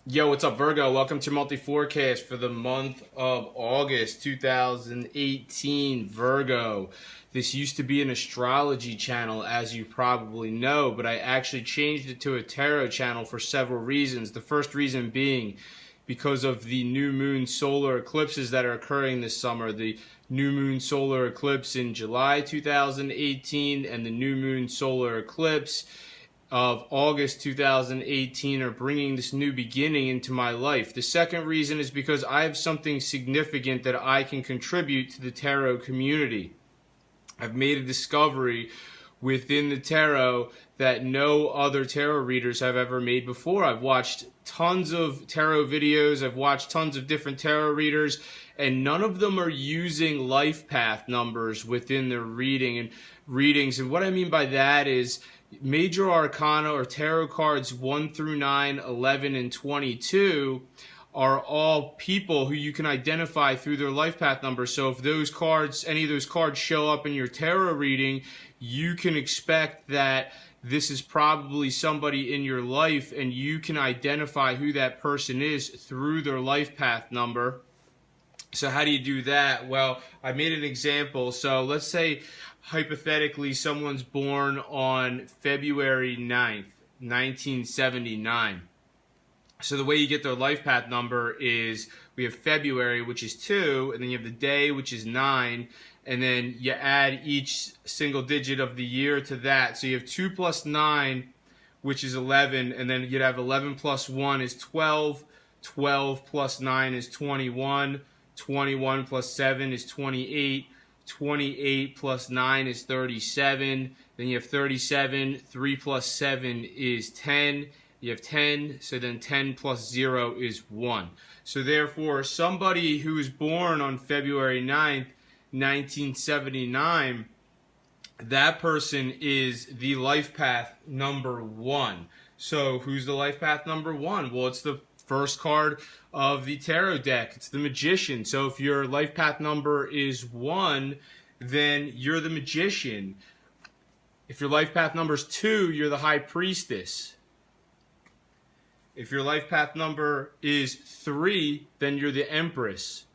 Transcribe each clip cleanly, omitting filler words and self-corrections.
Yo, what's up, Virgo? Welcome to Multi Forecast for the month of August 2018, Virgo. This used to be an astrology channel, as you probably know, but I actually changed it to a tarot channel for several reasons. The first reason being because of the new moon solar eclipses that are occurring this summer. The new moon solar eclipse in July 2018 and the new moon solar eclipse of August 2018 are bringing this new beginning into my life. The second reason is because I have something significant that I can contribute to the tarot community. I've made a discovery within the tarot that no other tarot readers have ever made before. I've watched tons of tarot videos, I've watched tons of different tarot readers, and none of them are using life path numbers within their readings. And what I mean by that is major arcana or tarot cards 1 through 9, 11, and 22 are all people who you can identify through their life path number. So if those cards, any of those cards show up in your tarot reading, you can expect that this is probably somebody in your life, and you can identify who that person is through their life path number. So how do you do that? Well, I made an example. So let's say hypothetically someone's born on February 9th, 1979. So the way you get their life path number is we have February, which is 2, and then you have the day, which is 9, and then you add each single digit of the year to that. So you have 2 plus 9, which is 11, and then you'd have 11 plus 1 is 12, 12 plus 9 is 21, 21 plus 7 is 28, 28 plus 9 is 37, then you have 37, 3 plus 7 is 10, you have 10, so then 10 plus 0 is 1. So therefore, somebody who was born on February 9th, 1979, that person is the life path number 1. So who's the life path number 1? Well, it's the first card of the tarot deck. It's the Magician. So if your life path number is 1, then you're the Magician. If your life path number is 2, you're the High Priestess. If your life path number is 3, then you're the Empress.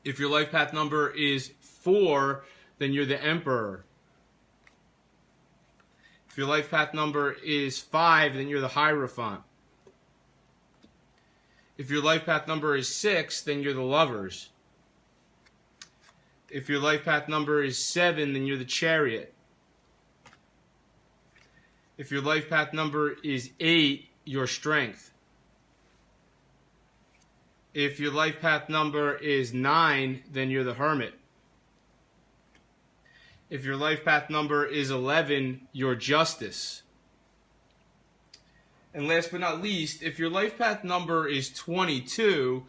If your life path number is 4, then you're the Emperor. If your life path number is 5, then you're the Hierophant. If your life path number is 6, then you're the Lovers. If your life path number is 7, then you're the Chariot. If your life path number is 8, your Strength. If your life path number is 9, then you're the Hermit. If your life path number is 11, you're Justice. And last but not least, if your life path number is 22,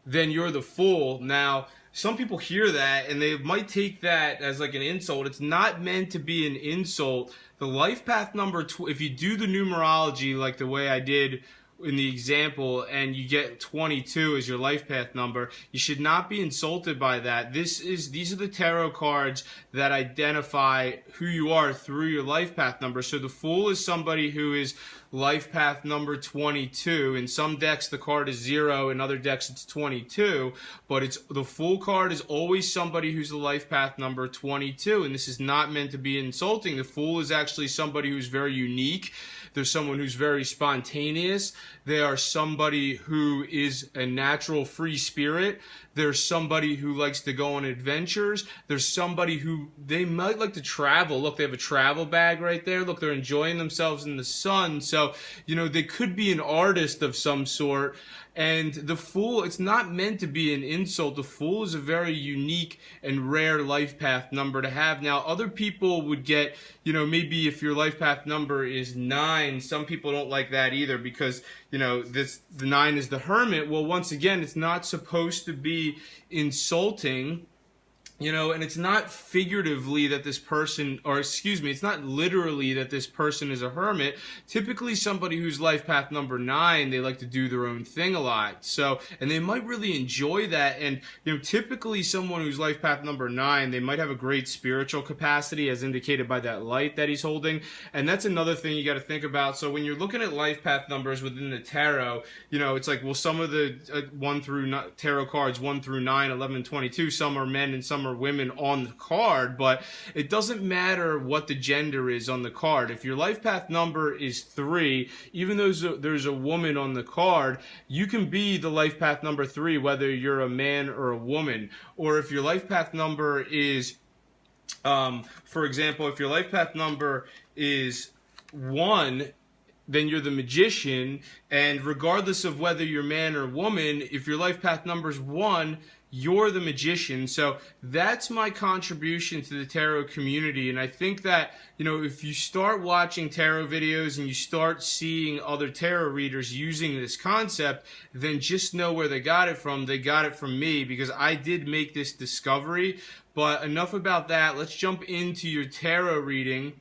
then you're the Fool. Now, some people hear that and they might take that as like an insult. It's not meant to be an insult. The life path number, if you do the numerology like the way I did in the example, and you get 22 as your life path number, you should not be insulted by that. These are the tarot cards that identify who you are through your life path number. So the Fool is somebody who is life path number 22. In some decks the card is 0, in other decks it's 22, but the Fool card is always somebody who's the life path number 22, and this is not meant to be insulting. The Fool is actually somebody who's very unique. There's someone who's very spontaneous. They are somebody who is a natural free spirit. There's somebody who likes to go on adventures. There's somebody who, they might like to travel. Look, they have a travel bag right there. Look, they're enjoying themselves in the sun. So, you know, they could be an artist of some sort. And the Fool, it's not meant to be an insult. The Fool is a very unique and rare life path number to have. Now, other people would get, you know, maybe if your life path number is 9, some people don't like that either because, you know, the 9 is the Hermit. Well, once again, it's not supposed to be insulting. And it's not figuratively that this person, or excuse me, it's not literally that this person is a hermit. Typically somebody who's life path number 9, they like to do their own thing a lot. So, and they might really enjoy that. And, typically someone who's life path number 9, they might have a great spiritual capacity as indicated by that light that he's holding. And that's another thing you got to think about. So when you're looking at life path numbers within the tarot, it's like, well, some of the tarot cards 1 through 9, 11, 22, some are men and some are women on the card, but it doesn't matter what the gender is on the card. If your life path number is 3, even though there's a woman on the card, you can be the life path number 3 whether you're a man or a woman. Or if your life path number is for example, if your life path number is 1, then you're the magician, and regardless of whether you're man or woman, if your life path number is 1, you're the magician. So that's my contribution to the tarot community. And I think that, if you start watching tarot videos and you start seeing other tarot readers using this concept, then just know where they got it from. They got it from me, because I did make this discovery. But enough about that. Let's jump into your tarot reading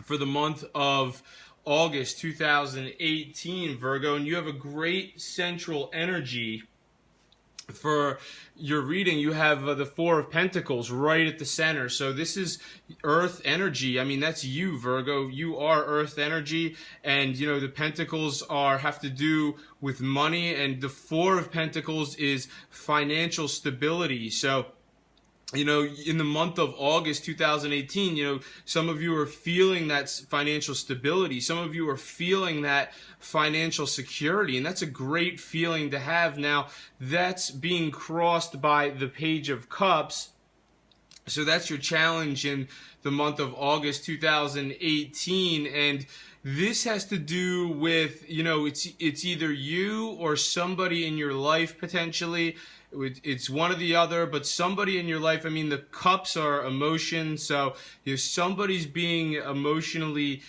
for the month of August 2018, Virgo. And you have a great central energy for your reading. You have the 4 of Pentacles right at the center. So this is earth energy. I mean, that's you, Virgo. You are earth energy. And, the Pentacles have to do with money. And the 4 of Pentacles is financial stability. So, in the month of August 2018, some of you are feeling that financial stability. Some of you are feeling that financial security, and that's a great feeling to have. Now, that's being crossed by the Page of Cups. So that's your challenge in the month of August 2018. And this has to do with, it's either you or somebody in your life potentially. It's one or the other, but somebody in your life. I mean, the cups are emotion, so if somebody's being emotionally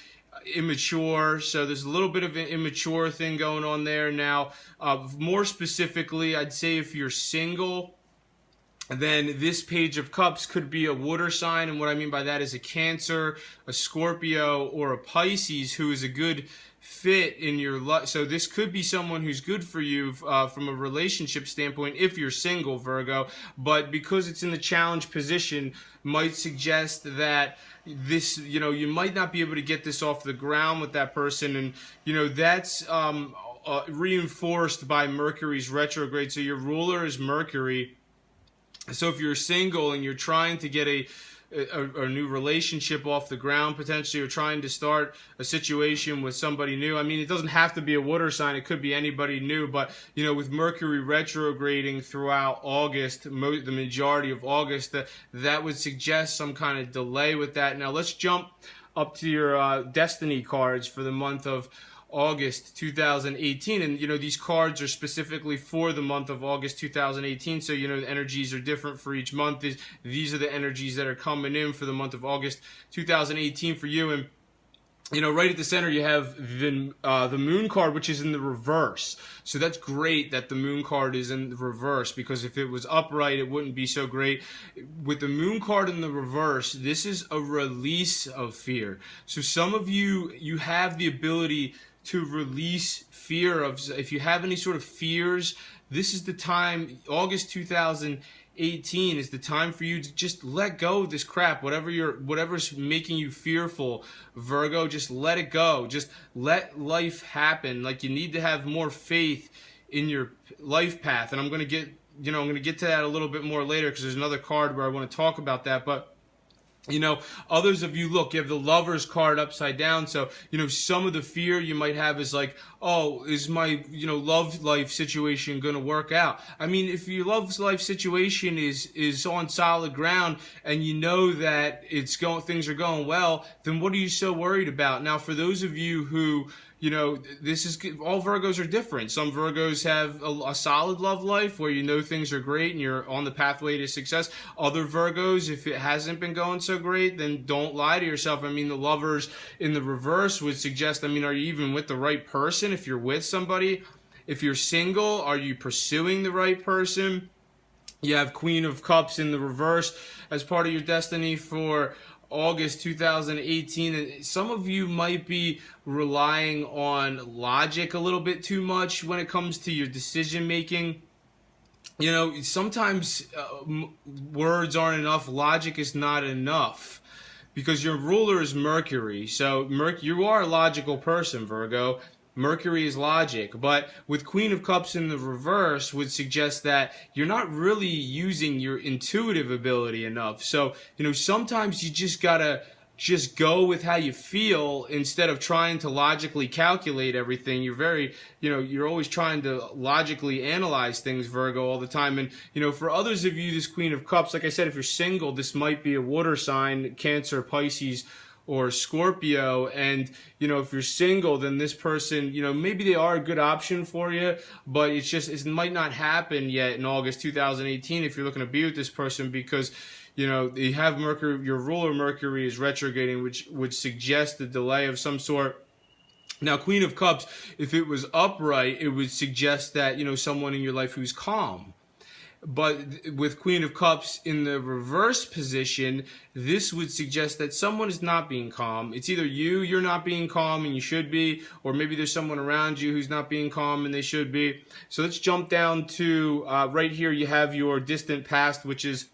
immature, so there's a little bit of an immature thing going on there. Now, more specifically, I'd say if you're single, then this Page of Cups could be a water sign, and what I mean by that is a Cancer, a Scorpio, or a Pisces who is a good fit in your life. So this could be someone who's good for you from a relationship standpoint if you're single, Virgo, but because it's in the challenge position, might suggest that this, you might not be able to get this off the ground with that person. And, that's reinforced by Mercury's retrograde. So your ruler is Mercury. So if you're single and you're trying to get a new relationship off the ground, potentially, or trying to start a situation with somebody new. I mean, it doesn't have to be a water sign. It could be anybody new. But, with Mercury retrograding throughout August, the majority of August, that would suggest some kind of delay with that. Now, let's jump up to your destiny cards for the month of August 2018, and these cards are specifically for the month of August 2018, so the energies are different for each month. These are the energies that are coming in for the month of August 2018 for you. And right at the center you have the Moon card, which is in the reverse. So that's great that the Moon card is in the reverse, because if it was upright, it wouldn't be so great. With the Moon card in the reverse, this is a release of fear. So some of you have the ability to release fear of, if you have any sort of fears, this is the time. August 2018 is the time for you to just let go of this crap. Whatever's making you fearful, Virgo, just let it go. Just let life happen. Like, you need to have more faith in your life path. And I'm going to get, to that a little bit more later, because there's another card where I want to talk about that. But others of you, look, you have the Lovers card upside down. So, some of the fear you might have is like, oh, is my, love life situation going to work out? I mean, if your love life situation is on solid ground and that things are going well, then what are you so worried about? Now, for those of you who, this is, all Virgos are different. Some Virgos have a solid love life where things are great and you're on the pathway to success. Other Virgos, if it hasn't been going so great, then don't lie to yourself. I mean, the Lovers in the reverse would suggest, are you even with the right person? If you're with somebody, if you're single, are you pursuing the right person? You have Queen of Cups in the reverse as part of your destiny for August 2018. And some of you might be relying on logic a little bit too much when it comes to your decision making. You know, sometimes words aren't enough. Logic is not enough because your ruler is Mercury. So you are a logical person, Virgo. Mercury is logic, but with Queen of Cups in the reverse would suggest that you're not really using your intuitive ability enough. So, you know, sometimes you just gotta just go with how you feel instead of trying to logically calculate everything. You're always trying to logically analyze things, Virgo, all the time. And, you know, for others of you, this Queen of Cups, like I said, if you're single, this might be a water sign, Cancer, Pisces, or Scorpio. And, you know, if you're single, then this person, you know, maybe they are a good option for you, but it might not happen yet in August 2018 if you're looking to be with this person, because, you know, you have Mercury, your ruler Mercury is retrograding, which would suggest a delay of some sort. Now, Queen of Cups, if it was upright, it would suggest that, you know, someone in your life who's calm. But with Queen of Cups in the reverse position, this would suggest that someone is not being calm. It's either you're not being calm and you should be, or maybe there's someone around you who's not being calm and they should be. So let's jump down to right here. You have your distant past, which is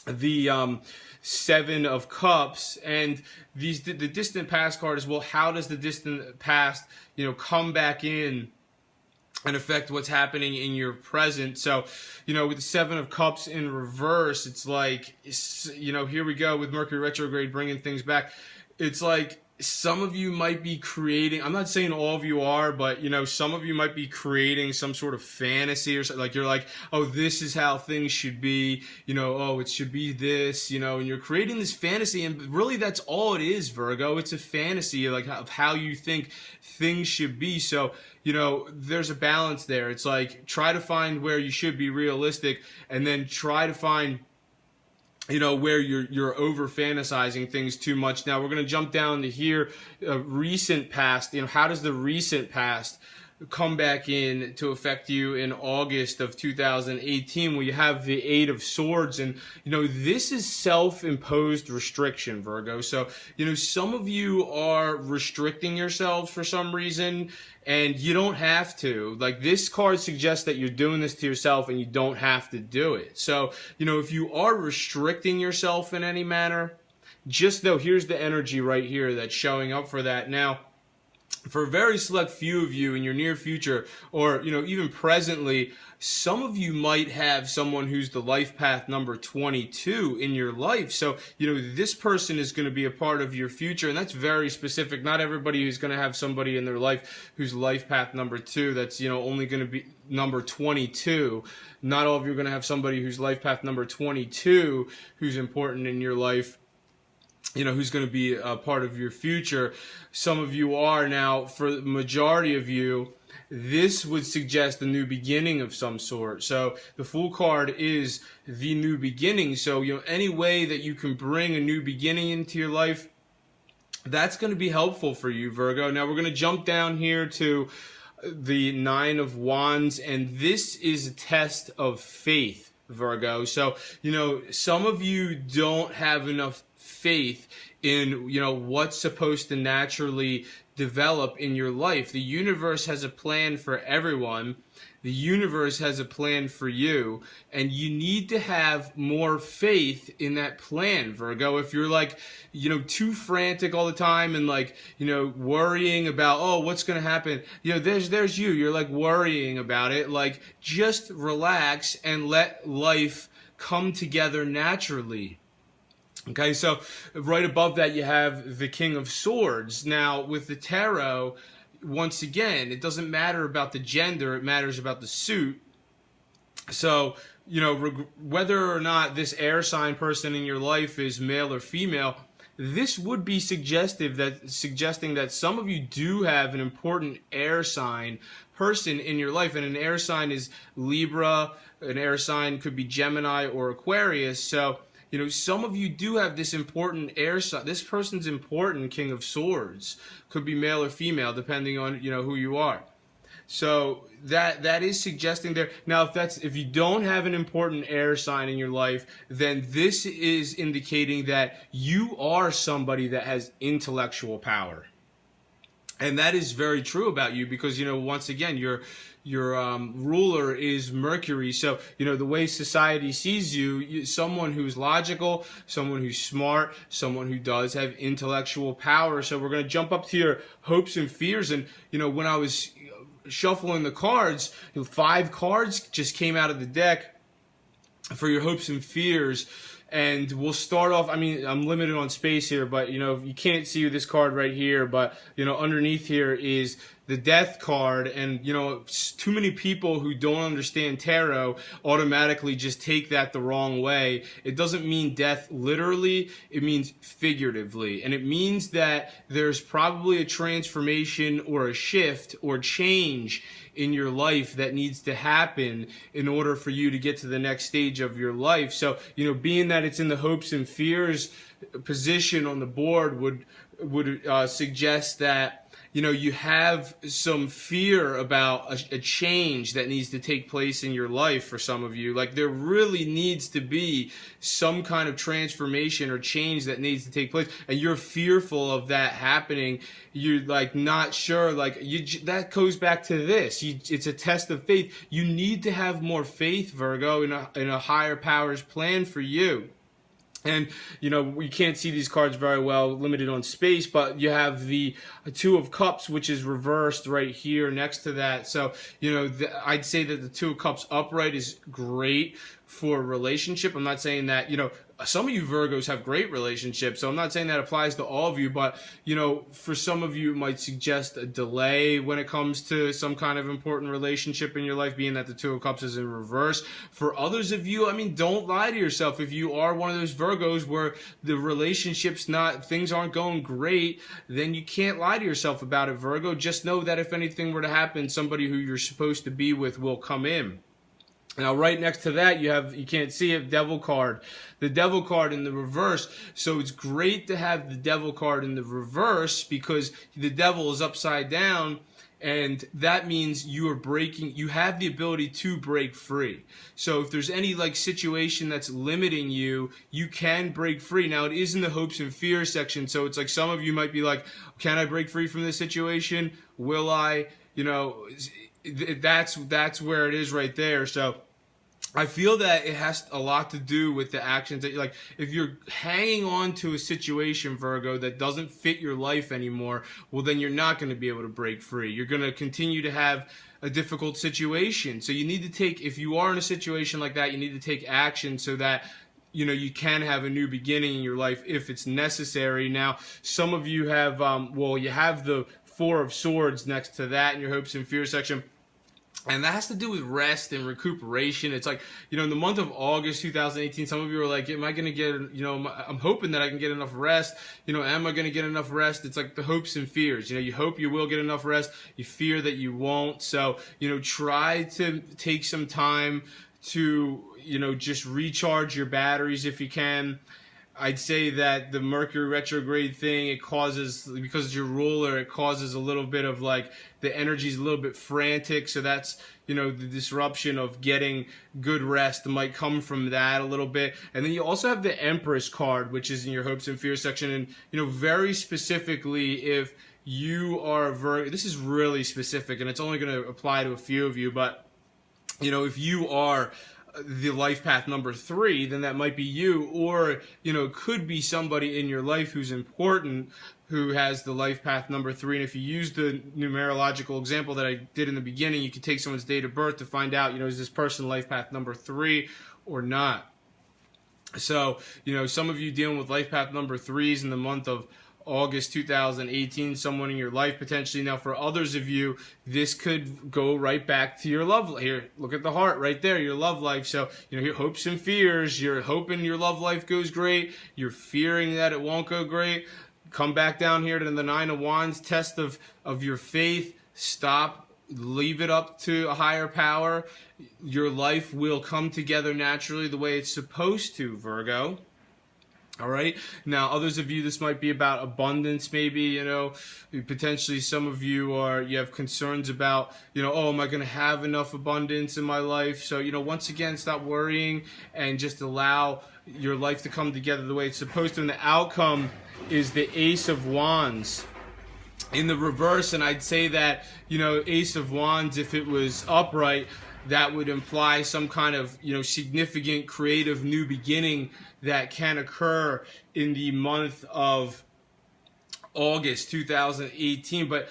the Seven of Cups, and the distant past card is, well, how does the distant past, you know, come back in and affect what's happening in your present? So, you know, with the Seven of Cups in reverse, it's like, you know, here we go with Mercury retrograde bringing things back. It's like some of you might be creating, I'm not saying all of you are, but, you know, some of you might be creating some sort of fantasy or something. Like, you're like, oh, this is how things should be, you know, oh, it should be this, you know, and you're creating this fantasy, and really that's all it is, Virgo. It's a fantasy, like, of how you think things should be. So, you know, there's a balance there. It's like, try to find where you should be realistic, and then try to find, you know, where you're over fantasizing things too much. Now we're going to jump down to here, recent past. You know, how does the recent past come back in to affect you in August of 2018? Well, you have the Eight of Swords, and, you know, this is self-imposed restriction, Virgo. So, you know, some of you are restricting yourselves for some reason, and you don't have to. Like, this card suggests that you're doing this to yourself and you don't have to do it. So, you know, if you are restricting yourself in any manner, just know here's the energy right here that's showing up for that. Now, for a very select few of you in your near future, or, you know, even presently, some of you might have someone who's the life path number 22 in your life. So, you know, this person is going to be a part of your future, and that's very specific. Not everybody who's going to have somebody in their life who's life path number 2, that's, you know, only going to be number 22. Not all of you are going to have somebody who's life path number 22 who's important in your life, you know, who's going to be a part of your future. Some of you are. Now, for the majority of you, this would suggest a new beginning of some sort. So the Fool card is the new beginning. So, you know, any way that you can bring a new beginning into your life, that's going to be helpful for you, Virgo. Now we're going to jump down here to the Nine of Wands, and this is a test of faith, Virgo. So, you know, some of you don't have enough faith in, you know, what's supposed to naturally develop in your life. The universe has a plan for everyone. The universe has a plan for you, and you need to have more faith in that plan, Virgo. If you're, like, you know, too frantic all the time and, like, you know, worrying about, oh, what's going to happen, you know, there's you. You're, like, worrying about it. Like, just relax and let life come together naturally. Okay, so right above that you have the King of Swords. Now, with the tarot, once again, it doesn't matter about the gender, it matters about the suit. So, you know, whether or not this air sign person in your life is male or female, this would be suggesting that some of you do have an important air sign person in your life. And an air sign is Libra, an air sign could be Gemini or Aquarius. So, you know, some of you do have this important air sign. This person's important King of Swords. Could be male or female, depending on, you know, who you are. So that is suggesting there. Now, if you don't have an important air sign in your life, then this is indicating that you are somebody that has intellectual power. And that is very true about you because, once again, your ruler is Mercury. So, the way society sees you, someone who's logical, someone who's smart, someone who does have intellectual power. So we're going to jump up to your hopes and fears. And, when I was shuffling the cards, 5 cards just came out of the deck for your hopes and fears. And we'll start off, I'm limited on space here, but, you can't see this card right here, but, underneath here is the Death card. And, too many people who don't understand tarot automatically just take that the wrong way. It doesn't mean death literally, it means figuratively. And it means that there's probably a transformation or a shift or change in your life that needs to happen in order for you to get to the next stage of your life. So, being that it's in the hopes and fears position on the board would suggest that, you have some fear about a change that needs to take place in your life for some of you. Like, there really needs to be some kind of transformation or change that needs to take place, and you're fearful of that happening. You're not sure. That goes back to this. It's a test of faith. You need to have more faith, Virgo, in a higher power's plan for you. And, we can't see these cards very well, limited on space, but you have the 2 of Cups, which is reversed right here next to that. So, I'd say that the 2 of Cups upright is great for a relationship. I'm not saying that, some of you Virgos have great relationships, so I'm not saying that applies to all of you, but, for some of you, it might suggest a delay when it comes to some kind of important relationship in your life, being that the 2 of Cups is in reverse. For others of you, don't lie to yourself. If you are one of those Virgos where the things aren't going great, then you can't lie to yourself about it, Virgo. Just know that if anything were to happen, somebody who you're supposed to be with will come in. Now, right next to that, you can't see it, Devil card. The Devil card in the reverse. So it's great to have the Devil card in the reverse because the Devil is upside down, and that means you have the ability to break free. So if there's any situation that's limiting you, you can break free. Now, it is in the hopes and fears section, so it's like some of you might be like, can I break free from this situation? Will I? That's where it is right there. So I feel that it has a lot to do with the actions that if you're hanging on to a situation, Virgo, that doesn't fit your life anymore, well, then you're not going to be able to break free. You're going to continue to have a difficult situation. So you need to if you are in a situation like that, you need to take action so that you can have a new beginning in your life if it's necessary. Now, some of you have, you have the 4 of Swords next to that in your hopes and fears section. And that has to do with rest and recuperation. It's in the month of August 2018, some of you are like, am I going to get, I'm hoping that I can get enough rest. Am I going to get enough rest? It's like the hopes and fears. You hope you will get enough rest. You fear that you won't. So, try to take some time to, just recharge your batteries if you can. I'd say that the Mercury retrograde thing, because it's your ruler, it causes a little bit of the energy's a little bit frantic. So that's, the disruption of getting good rest might come from that a little bit. And then you also have the Empress card, which is in your hopes and fears section. And, very specifically, if you are this is really specific and it's only going to apply to a few of you, but, if you are the life path number 3, then that might be you, or it could be somebody in your life who's important who has the life path number 3. And if you use the numerological example that I did in the beginning, you could take someone's date of birth to find out, is this person life path number 3 or not. So, some of you dealing with life path number 3s in the month of August 2018, someone in your life potentially. Now, for others of you, this could go right back to your love life. Here, look at the heart right there, your love life. So, your hopes and fears, you're hoping your love life goes great. You're fearing that it won't go great. Come back down here to the 9 of Wands, test of your faith. Stop. Leave it up to a higher power. Your life will come together naturally the way it's supposed to, Virgo. All right. Now, others of you, this might be about abundance, maybe, potentially some of you you have concerns about, oh, am I going to have enough abundance in my life? So, once again, stop worrying and just allow your life to come together the way it's supposed to. And the outcome is the Ace of Wands in the reverse. And I'd say that, Ace of Wands, if it was upright, that would imply some kind of, significant creative new beginning that can occur in the month of August 2018. But,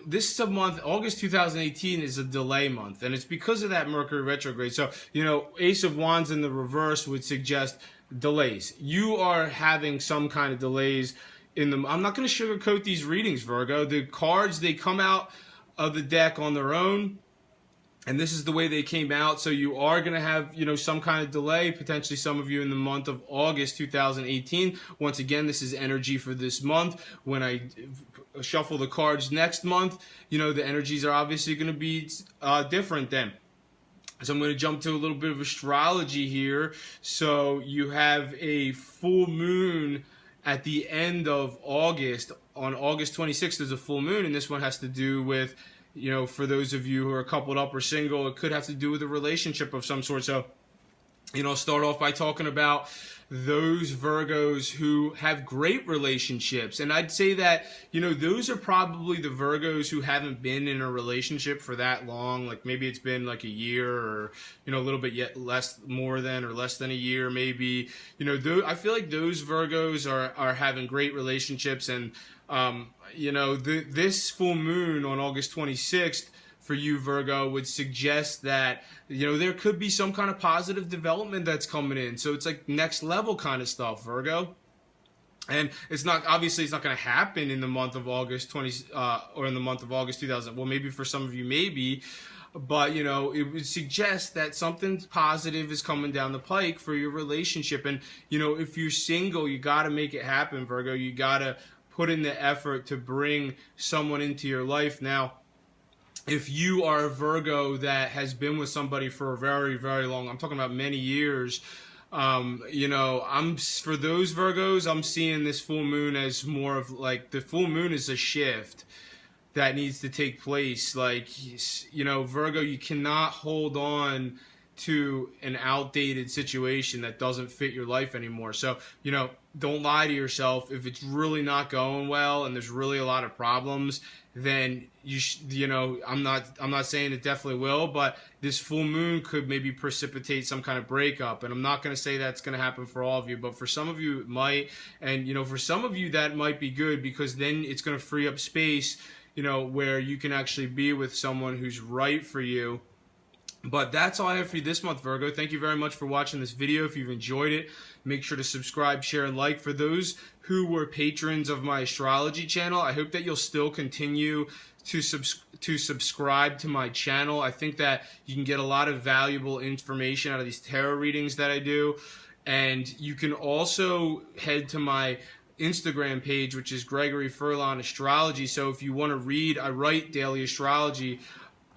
this is a month, August 2018 is a delay month, and it's because of that Mercury retrograde. So, Ace of Wands in the reverse would suggest delays. You are having some kind of delays in them. I'm not going to sugarcoat these readings, Virgo. The cards, they come out of the deck on their own, and this is the way they came out. So you are going to have, some kind of delay, potentially some of you in the month of August 2018. Once again, this is energy for this month. When I shuffle the cards next month, the energies are obviously going to be different then. So I'm going to jump to a little bit of astrology here. So you have a full moon at the end of August. On August 26th, there's a full moon, and this one has to do with, for those of you who are coupled up or single, it could have to do with a relationship of some sort. So, I'll start off by talking about those Virgos who have great relationships. And I'd say that, those are probably the Virgos who haven't been in a relationship for that long. Like maybe it's been like a year or, a little bit yet less than a year maybe. I feel like those Virgos are having great relationships. And, this full moon on August 26th for you, Virgo, would suggest that, there could be some kind of positive development that's coming in. So it's like next level kind of stuff, Virgo. And it's not going to happen in the month of August 20, or in the month of August 2000. Well, maybe for some of you, maybe. But, it would suggest that something positive is coming down the pike for your relationship. And, if you're single, you got to make it happen, Virgo. You got to put in the effort to bring someone into your life. Now, if you are a Virgo that has been with somebody for a very, very long, I'm talking about many years, for those Virgos, I'm seeing this full moon as more of like, the full moon is a shift that needs to take place. Like, Virgo, you cannot hold on to an outdated situation that doesn't fit your life anymore. So, don't lie to yourself. If it's really not going well and there's really a lot of problems, then I'm not saying it definitely will, but this full moon could maybe precipitate some kind of breakup. And I'm not going to say that's going to happen for all of you, but for some of you it might. And for some of you that might be good, because then it's going to free up space, where you can actually be with someone who's right for you. But that's all I have for you this month, Virgo. Thank you very much for watching this video. If you've enjoyed it, make sure to subscribe, share, and like. For those who were patrons of my astrology channel, I hope that you'll still continue to subscribe to my channel. I think that you can get a lot of valuable information out of these tarot readings that I do. And you can also head to my Instagram page, which is Gregory Furlan Astrology. So if you want to read, I write daily astrology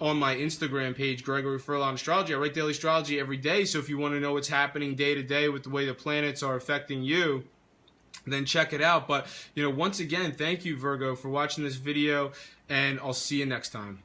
on my Instagram page, Gregory Furlan Astrology. I write daily astrology every day. So if you want to know what's happening day to day with the way the planets are affecting you, then check it out. But, once again, thank you, Virgo, for watching this video, and I'll see you next time.